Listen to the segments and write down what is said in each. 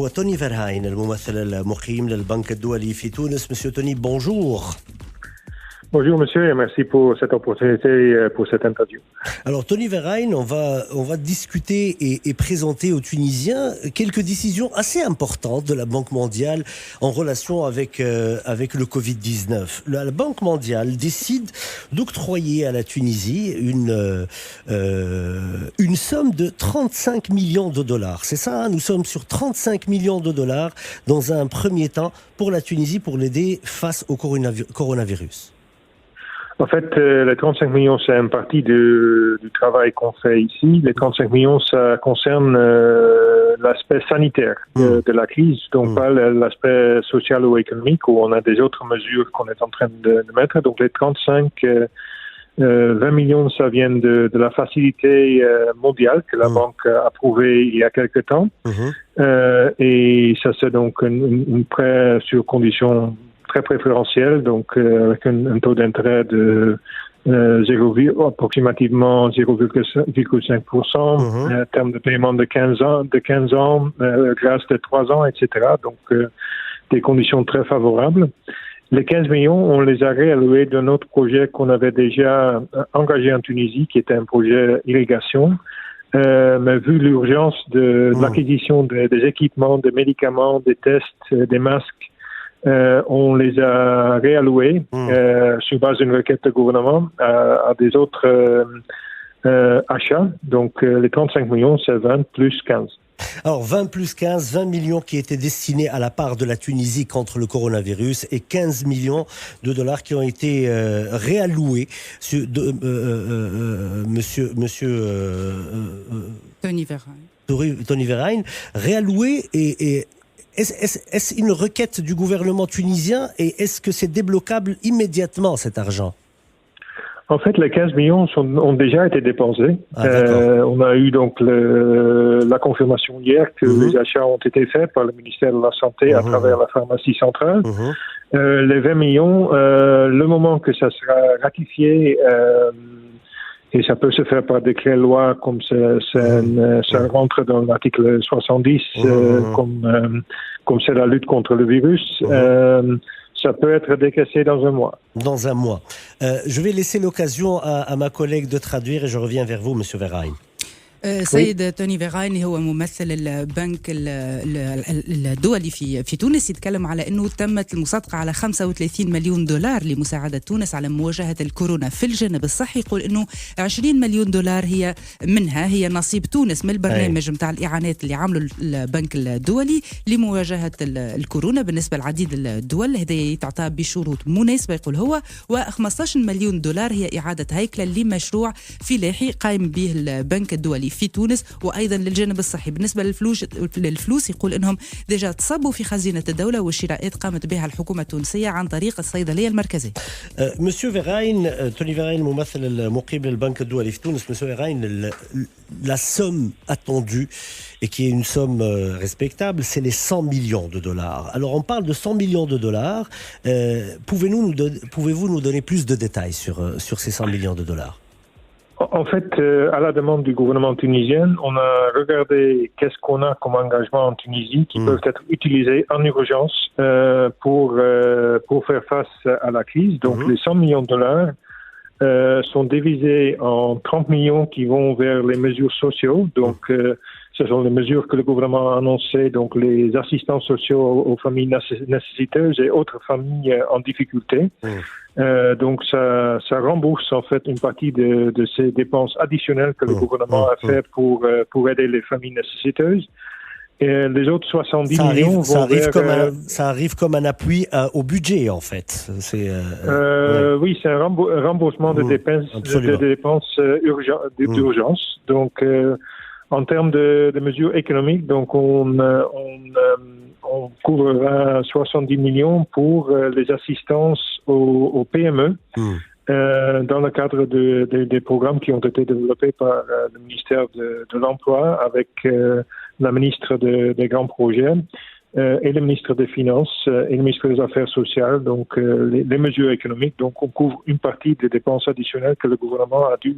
هو توني فيرهاين الممثل المقيم للبنك الدولي في تونس. مسيو توني, bonjour. Bonjour monsieur et merci pour cette opportunité, pour cette interview. Alors Tony Verheyen, on va discuter et présenter aux Tunisiens quelques décisions assez importantes de la Banque mondiale en relation avec le Covid-19. La Banque mondiale décide d'octroyer à la Tunisie une somme de 35 millions de dollars. C'est ça, hein, nous sommes sur 35 millions de dollars dans un premier temps pour la Tunisie pour l'aider face au coronavirus. En fait, les 35 millions, c'est une partie du travail qu'on fait ici. Les 35 millions, ça concerne l'aspect sanitaire de la crise, donc pas l'aspect social ou économique, où on a des autres mesures qu'on est en train de mettre. Donc les 20 millions, ça vient de la facilité mondiale que la banque a approuvée il y a quelque temps. Et ça, c'est donc un prêt sur conditions très préférentiel, donc avec un taux d'intérêt de approximativement 0,5%, terme de paiement de 15 ans, grâce de 3 ans, etc. Donc des conditions très favorables. Les 15 millions, on les a réalloués d'un autre projet qu'on avait déjà engagé en Tunisie, qui était un projet irrigation. Mais vu l'urgence de l'acquisition des équipements, des médicaments, des tests, des masques, on les a réalloués sur base d'une requête de gouvernement à des autres achats. Donc les 35 millions, c'est 20 plus 15. Alors 20 plus 15, 20 millions qui étaient destinés à la part de la Tunisie contre le coronavirus et 15 millions de dollars qui ont été réalloués. Monsieur Tony Verheyen. Tony Verheyen, réalloués et est-ce une requête du gouvernement tunisien et est-ce que c'est débloquable immédiatement cet argent? En fait, les 15 millions ont déjà été dépensés. On a eu donc la confirmation hier que les achats ont été faits par le ministère de la Santé à travers la pharmacie centrale. Les 20 millions, le moment que ça sera ratifié, et ça peut se faire par décret-loi, comme ça rentre dans l'article 70, comme c'est la lutte contre le virus. Ça peut être décaissé dans un mois. Dans un mois. Je vais laisser l'occasion à ma collègue de traduire et je reviens vers vous, Monsieur Verheyen. سيد توني فيرهاين هو ممثل البنك الدولي في تونس يتكلم على أنه تمت المصادقة على 35 مليون دولار لمساعدة تونس على مواجهة الكورونا في الجانب الصحي. يقول أنه 20 مليون دولار هي نصيب تونس من البرنامج متاع الإعانات اللي عمله البنك الدولي لمواجهة الكورونا بالنسبة لعديد الدول. هذا تعطى بشروط مناسبة يقول هو. و15 مليون دولار هي إعادة هيكلة لمشروع فلاحي قائم به البنك الدولي في تونس وأيضا للجانب الصحي. بالنسبة للفلوس يقول إنهم ديجا تصبوا في خزينة الدولة والشراءات قامت بها الحكومة التونسية عن طريق الصيدلية المركزية. Monsieur Verheyen, Tony Verheyen الممثل المقيم للبنك الدولي في تونس. Monsieur Verheyen, la somme attendue et qui est une somme respectable, c'est les 100 millions de dollars. Alors on parle de 100 millions de dollars. Pouvez-vous nous donner plus de détails sur ces 100 millions de dollars? En fait, à la demande du gouvernement tunisien, on a regardé qu'est-ce qu'on a comme engagement en Tunisie qui peuvent être utilisés en urgence pour faire face à la crise. Donc les 100 millions de dollars sont divisés en 30 millions qui vont vers les mesures sociales. Donc ce sont les mesures que le gouvernement a annoncées, donc les assistants sociaux aux familles nécessiteuses et autres familles en difficulté. Donc ça rembourse en fait une partie de ces dépenses additionnelles que le gouvernement a fait pour aider les familles nécessiteuses. Et les autres 70 millions ça arrive comme un appui au budget en fait. Oui, c'est un remboursement de dépenses d'urgence. Donc en termes de mesures économiques, donc on couvrira 70 millions pour les assistances aux PME dans le cadre des programmes qui ont été développés par le ministère de l'Emploi avec la ministre des Grands Projets et le ministre des Finances et le ministre des Affaires sociales. Donc les mesures économiques, donc on couvre une partie des dépenses additionnelles que le gouvernement a dû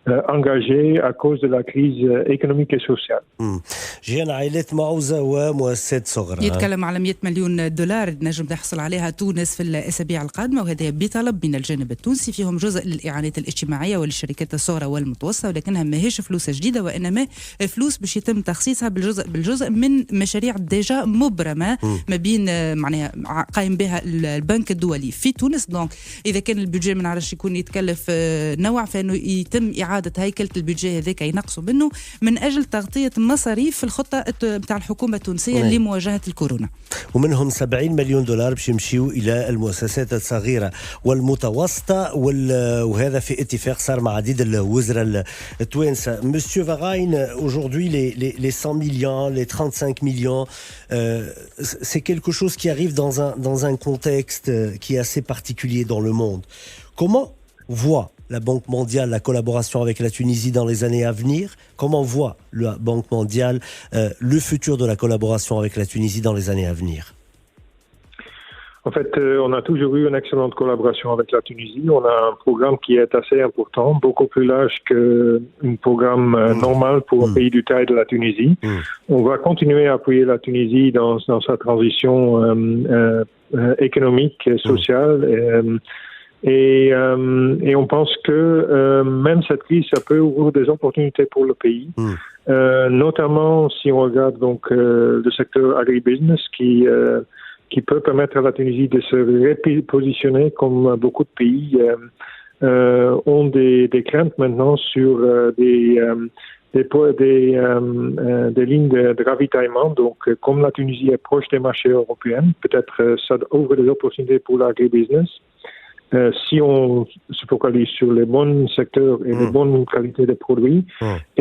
engagés à cause de la crise économique et sociale. جيان عائلات معوزة ومؤسسات صغرى. يتكلم على 100 مليون دولار نجم تحصل عليها تونس في الأسابيع القادمة، وهذا بطلب من الجانب التونسي، فيهم جزء للإعانات الاجتماعية وللشركات الصغرى والمتوسطة، ولكنها ماهيش فلوس جديدة وإنما فلوس باش يتم تخصيصها بالجزء من مشاريع ديجا مبرمة ما بين معناها قايم بها البنك الدولي في تونس. دونك إذا كان البيدجي ما نعرفش يكون يتكلف نوع، فإنه يتم إعادة هيكلة البيدجي هذاك ينقصوا منه من أجل تغطية مصاريف في الخطة بتاع الحكومة التونسية لمواجهة الكورونا. ومنهم 70 مليون دولار باش يمشيوا إلى المؤسسات الصغيرة والمتوسطة، وهذا في اتفاق صار مع عديد الوزراء التوانسة. Monsieur Varine, aujourd'hui les 100 millions, les 35 millions, c'est quelque chose qui arrive dans un contexte qui est assez particulier dans le monde. Comment voit la Banque mondiale la collaboration avec la Tunisie dans les années à venir? Comment voit la Banque mondiale le futur de la collaboration avec la Tunisie dans les années à venir? En fait, on a toujours eu une excellente collaboration avec la Tunisie. On a un programme qui est assez important, beaucoup plus large qu'un programme normal pour un pays du taille de la Tunisie. On va continuer à appuyer la Tunisie dans sa transition économique et sociale. Et on pense que même cette crise, ça peut ouvrir des opportunités pour le pays, notamment si on regarde donc le secteur agribusiness qui peut permettre à la Tunisie de se repositionner comme beaucoup de pays ont des craintes maintenant sur des lignes de ravitaillement. Donc, comme la Tunisie est proche des marchés européens, peut-être ça ouvre des opportunités pour l'agribusiness. Si on se focalise sur les bons secteurs et les bonnes qualités de produits.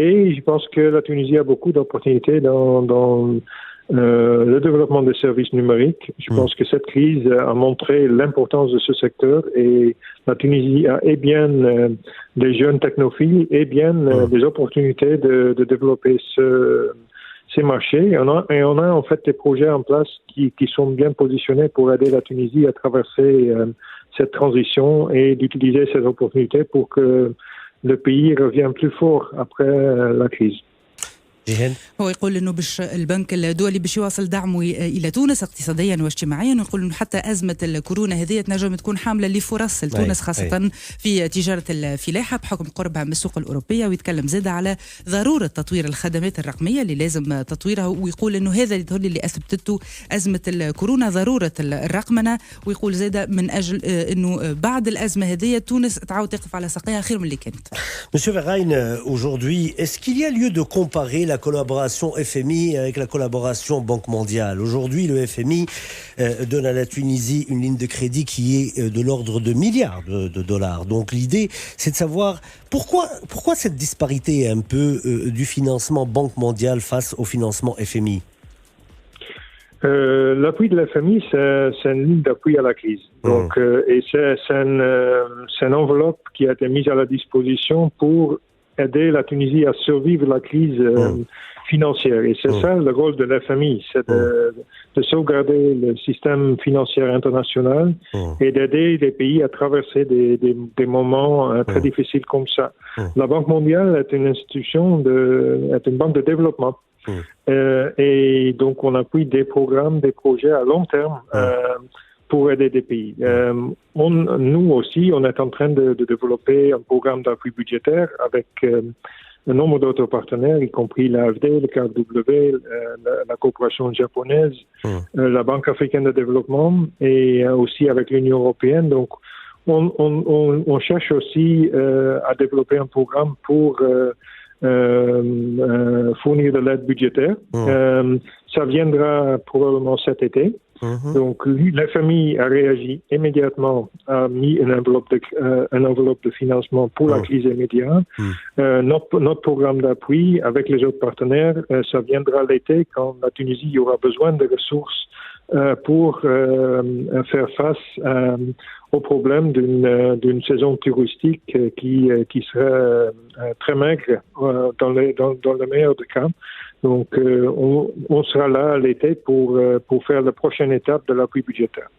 Et je pense que la Tunisie a beaucoup d'opportunités dans le développement des services numériques. Je pense que cette crise a montré l'importance de ce secteur et la Tunisie a et bien des jeunes technophiles et bien des opportunités de développer ces marchés. Et on a en fait des projets en place qui sont bien positionnés pour aider la Tunisie à traverser cette transition et d'utiliser ces opportunités pour que le pays revienne plus fort après la crise. هو يقول انه البنك الدولي باش يواصل دعمه الى تونس اقتصاديا واجتماعيا، ويقول انه حتى ازمه الكورونا هذه تنجم تكون حامله لفرص لتونس خاصه في تجاره الفلاحه بحكم قربها من السوق الاوروبيه. ويتكلم زاد على ضروره تطوير الخدمات الرقميه اللي لازم تطويرها، ويقول انه هذا اللي اثبتته ازمه الكورونا ضروره الرقمنه. ويقول زاد من اجل انه بعد الازمه هذه تونس تعاود تقف على ساقيها خير من اللي كانت. Monsieur Varine, aujourd'hui, est-ce qu'il y a lieu de comparer la collaboration FMI avec la collaboration Banque mondiale? Aujourd'hui, le FMI donne à la Tunisie une ligne de crédit qui est de l'ordre de milliards de dollars. Donc l'idée, c'est de savoir pourquoi cette disparité un peu du financement Banque mondiale face au financement FMI. L'appui de la FMI, c'est une ligne d'appui à la crise. Donc, et c'est une enveloppe qui a été mise à la disposition pour aider la Tunisie à survivre la crise financière. Et c'est ça le rôle de la FMI, c'est de sauvegarder le système financier international et d'aider les pays à traverser des moments très difficiles comme ça. La Banque mondiale est une institution, est une banque de développement. Et donc on appuie des programmes, des projets à long terme pour aider des pays. Nous aussi, on est en train de développer un programme d'appui budgétaire avec un nombre d'autres partenaires, y compris l'AFD, le KfW, la coopération japonaise, la Banque africaine de développement et aussi avec l'Union européenne. Donc on cherche aussi à développer un programme pour fournir de l'aide budgétaire. Ça viendra probablement cet été. Donc la famille a réagi immédiatement, a mis une enveloppe de financement pour la crise immédiate. Notre programme d'appui avec les autres partenaires, ça viendra l'été quand la Tunisie aura besoin de ressources pour faire face au problème d'une saison touristique qui serait très maigre dans le meilleur des cas. Donc, on sera là l'été pour faire la prochaine étape de l'appui budgétaire.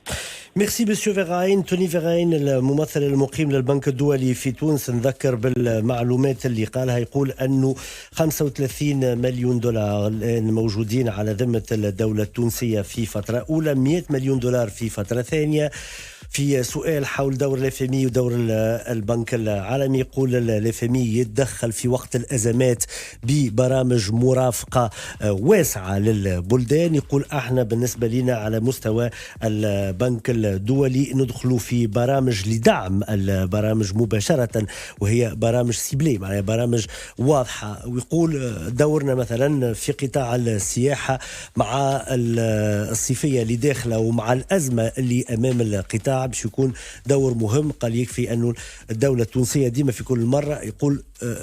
ميرسي مسيو فيراين. توني فيراين الممثل المقيم للبنك الدولي في تونس نذكر بالمعلومات اللي قالها. يقول أنه 35 مليون دولار الآن موجودين على ذمة الدولة التونسية في فترة أولى، 100 مليون دولار في فترة ثانية. في سؤال حول دور الFMI ودور البنك العالمي، يقول الFMI يتدخل في وقت الأزمات ببرامج مرافقة واسعة للبلدان. يقول احنا بالنسبة لنا على مستوى البنك الدولي ندخلوا في برامج لدعم البرامج مباشرة، وهي برامج سيبلي، معناها برامج واضحة. ويقول دورنا مثلا في قطاع السياحة مع الصيفية اللي داخلة ومع الأزمة اللي أمام القطاع باش يكون دور مهم. قال يكفي أنه الدولة التونسية ديما في كل مرة يقول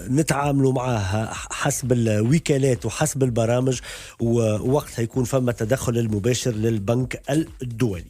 نتعاملوا معها حسب الوكالات وحسب البرامج، ووقتها يكون فما تدخل المباشر للبنك الدولي.